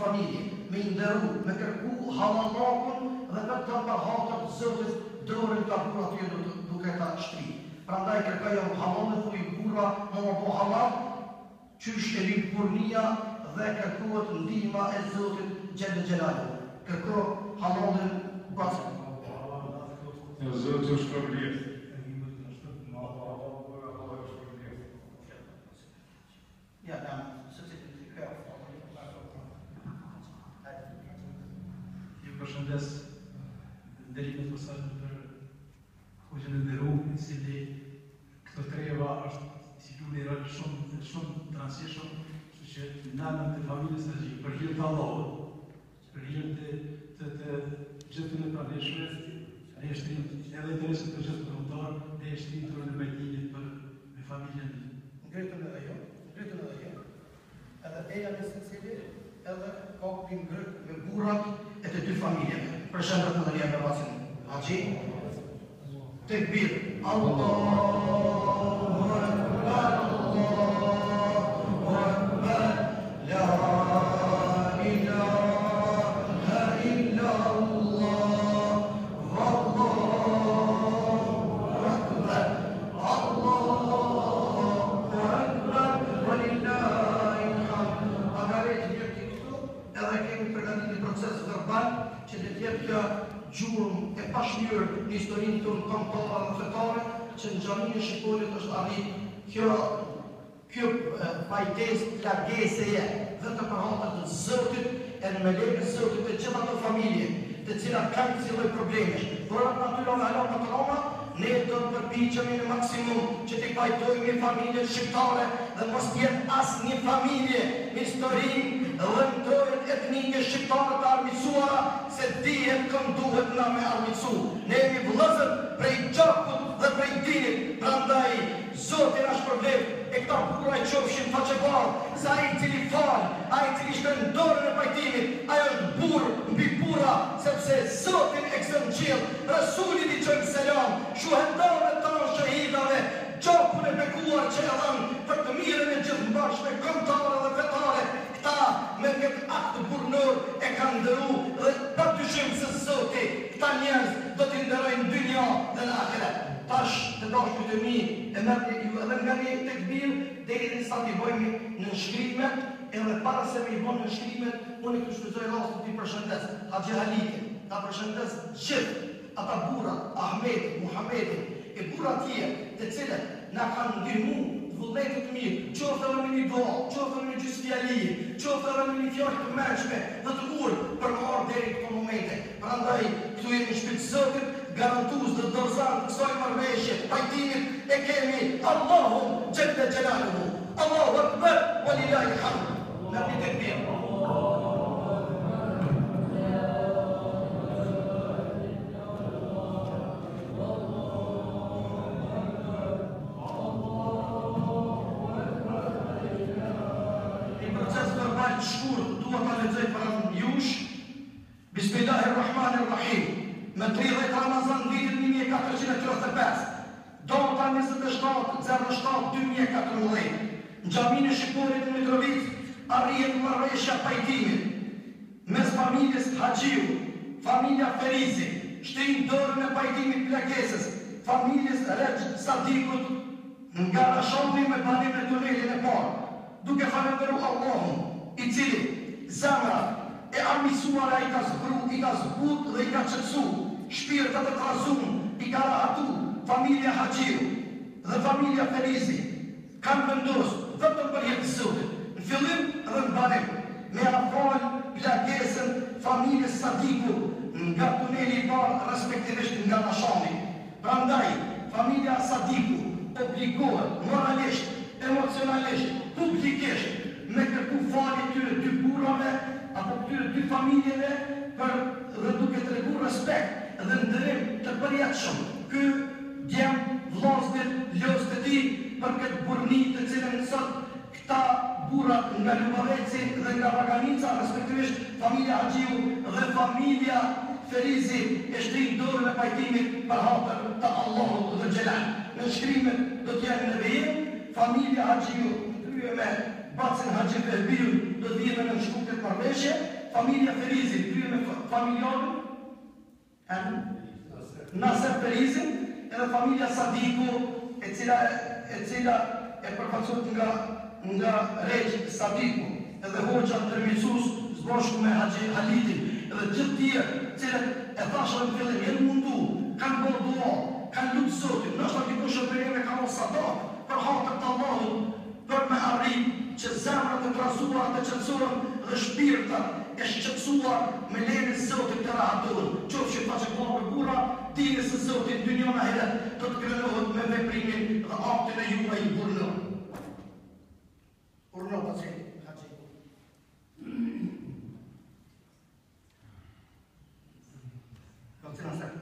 familje, me inderu, me kërku halallakun dhe vetëm për hatër të Zotit dorën ka burra aty duke ta shtri. Prandaj kërkoj halal dhe thuj burra, më po halal, qysh e lyp burnia dhe kërkohet ndihma e Zotit Gjelle Gjelalu. Kërko halalin bacën. Zotë është përvjet. Ja, se të kërë. Ju përshëndes ndërimet mesazhet për hoxhën e nderuar, i cili këto treva është si lule rol shumë të rëndësishëm, kështu që nënën të familjes së tij, për hir të Allahut, për hir të gjithë të pranishme, ai është edhe interesit të gjithë përfundar, ai është i turën e bajtimit për me familjen. Ngritën edhe jo. Edhe eja në secili, edhe ka kuptim ngrit me burrat e të dy familjeve. Për shembull në ndërja me bacën Haxhi, tekbir, Allahu Akbar, Allahu Akbar, la ilaha illa Allah, wallahu akbar, Allahu akbar, walillahil hamd. Agaret jeti këtu, edhe kemi përgatitur proces verbal që dhe tjetë kjo gjurëm e pashmjër në historinë tonë kombëtare dhe fetare, që në xhaminë e Shqipolit është arrit kjo pajtesë plageseje vetëm për hatër të Zotit e në melekët e Zotit të gjitha të familje, të cilat kanë kësi lloj problemesh. Por atë natyrave halal në trauma, ne do të përpiqemi në maksimum që t'i pajtojmë një familje shqiptare dhe mos tjetë asë një familje në historinë dhe në trojët etnike shqiptare të armiqësuara, se dihet këm duhet na me armiqësu. Ne jemi vëllezër prej gjakut dhe prej dinit, prandaj Zoti na shpërblet e këta burra e qofshin faqebar, se ai i cili fal, ai i cili shkon dorën e pajtimit, ai është burr mbi burra, sepse Zoti e kthon qiell, Rasulit i çon selam, shuhedave tanë shahidave, gjakun e bekuar që e dhanë për të mirën e gjithëmbashme, kombëtare dhe fetare. Këta me këtë akt burnor e kanë ndëru dhe padyshim se Zoti këta njerëz do t'i nderojnë dynja dhe në ahiret. Tash të dashur të mi e merrni ju edhe nga një tekbir deri sa t'i bëjmë në nshkrimet, edhe para se me i bënë në nshkrimet, unë këtu shfrytëzoj rastin t'i përshëndes Haxhi Halike, ta përshëndes gjithë ata burra, Ahmeti, Muhamedi, e burra tjerë të cilët na kanë ndihmu vullnetit të mirë, qoftë edhe me një dua, qoftë edhe me gjysmë fjallie, qoftë edhe me një fjalë të mëshme dhe të urtë për më marrë deri këto momente. Prandaj këtu jemi në shtëpinë e Zotit, garantues dhe dorëzan të kësaj marrëveshje, pajtimit e kemi Allahu Gjelle Gjelaluhu. Allahu Akbar, walillahil hamd. Në një tekbir. Shkurt, dua ta lexoj para jush. Bismillahirrahmanirrahim. Me 30 Ramazan vitin 1435, data 27/07/2014, në xhaminë e Shqipolit në Mitrovic, arrihet marrëveshja pajtimit mes familjes Haxhiu, familja Ferizi, shtrin dorën e pajtimit plagesës, familjes Rexh Sadikut nga Rashoni me banim në tunelin e parë, duke falendëruar Allahun, i cili zemra e armiqësuara i ka zbru, i ka zbut dhe i ka qetësu, shpirtat e trazum i ka rahatu, familja Haxhiu dhe familja Ferizi kanë vendosur vetëm për hir të Zotit, në fillim dhe në banim, me afal plagesën familjes Sadiku nga tuneli i parë, respektivisht nga Rashani. Prandaj, familja Sadiku obligohet moralisht, emocionalisht, publikisht me kërku falje këtyre dy burrave apo këtyre dy familjeve për dhe duke tregu respekt dhe ndërim të përjetshëm ky djem vllaznit lozë të tij për këtë burni të cilën sot këta burra nga Ljubaveci dhe nga Raganica, respektivisht familja Haxhiu dhe familja Ferizi e shtrin dorën e pajtimit për hatër të Allahut dhe Xhelal. Në shkrimet do t'janë në vijim, familja Haxhiu krye me Bacin Haxhi Vehbiu do të vijë në shkuptet marrëveshje, familja Ferizin, krye me familjarën, Naser Ferizin, edhe familja Sadiku, e cila e përfaqësohet nga Regj Sadiku, edhe Hoxha Termisus zbashku me Haxhi Halitin, edhe gjithë tjerë, cilët e thashën në fillim, jenë mundu, kanë bërë dua, kanë lutë Zotin, nështë të dikush e përjeve ka mos sadak, për hatër të Allahut, për me arrit që zemrat e trasuar të qëtësuar dhe shpirtat e shqetësuar me lejen e Zotit të rahatohen. Qoftë që faqe koha për bura, dini se Zotit dy njëna heret të të krenohet me veprimin dhe aktin e juaj i burno. Burno pacjent, Haxhi. Vakcina se.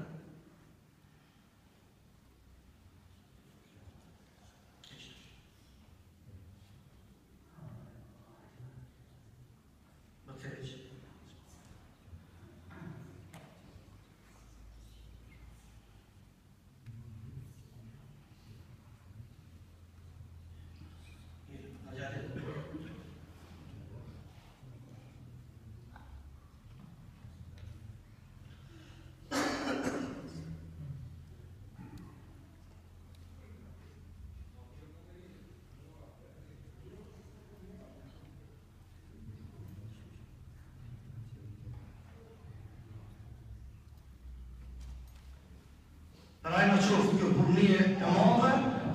Rajna qoftë kjo burnie e madhe,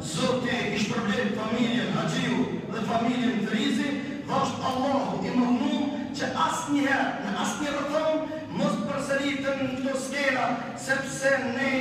Zoti i shpërblet familjen Haxhiu dhe familjen Ferizi, dhe është Allahu i mëndum që asnjëherë, në asnjë rrethon, mos përsëritën këto skena, sepse ne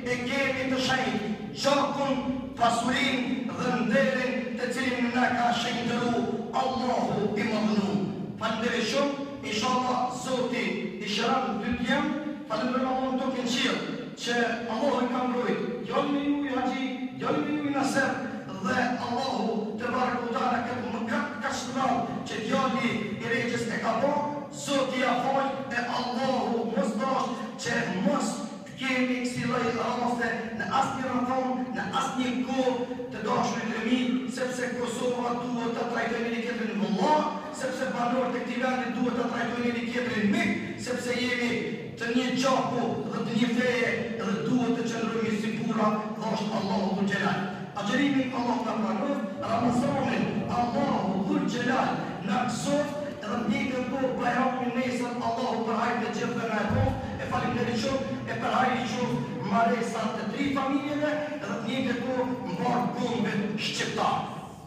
e kemi të shenjtë gjakun, pasurinë dhe nderin të cilin na ka shenjtëruar Allahu i mëndum. Falënderoj shumë, inshallah Zoti i shëron dy djem, falënderoj Allahun tokën qiell që Allahu i ka mbrojt, djalin e juaj Haxhi, djalin e juaj Naser, dhe Allahu te bareku ta'ala këtë mëkat kaq të madh që djali i Regjës e ka bërë, Zoti ja fal e Allahu mos dash që mos të kemi kësi lloj raste në asnjë rrethon, në asnjë kohë të dashurit e mi, sepse Kosova duhet të trajtojë një tjetrin vëlla, sepse banorët e këtij vendi duhet të trajtojnë një tjetrin mik, sepse jemi të një gjaku dhe të një feje edhe duhet të qëndrojmë si bura dhe është Allahu Dhul Gjelal. Agjerimin Allah të pranoj, Ramazanin Allahu Dhul Gjelal në kësof edhe në njëjtën kohë Bajramin nesër Allahu për hajrë të gjithëve në e kohë, e faleminderit shumë e për hajrë i shumë marrëdhëniesat të 3 familjeve edhe në njëjtën kohë mbar kombin shqiptar.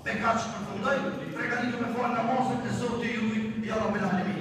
Me kaq përfundoj, pregatitur me falë namazit e Zotit juaj, ya Rabbel Alamin.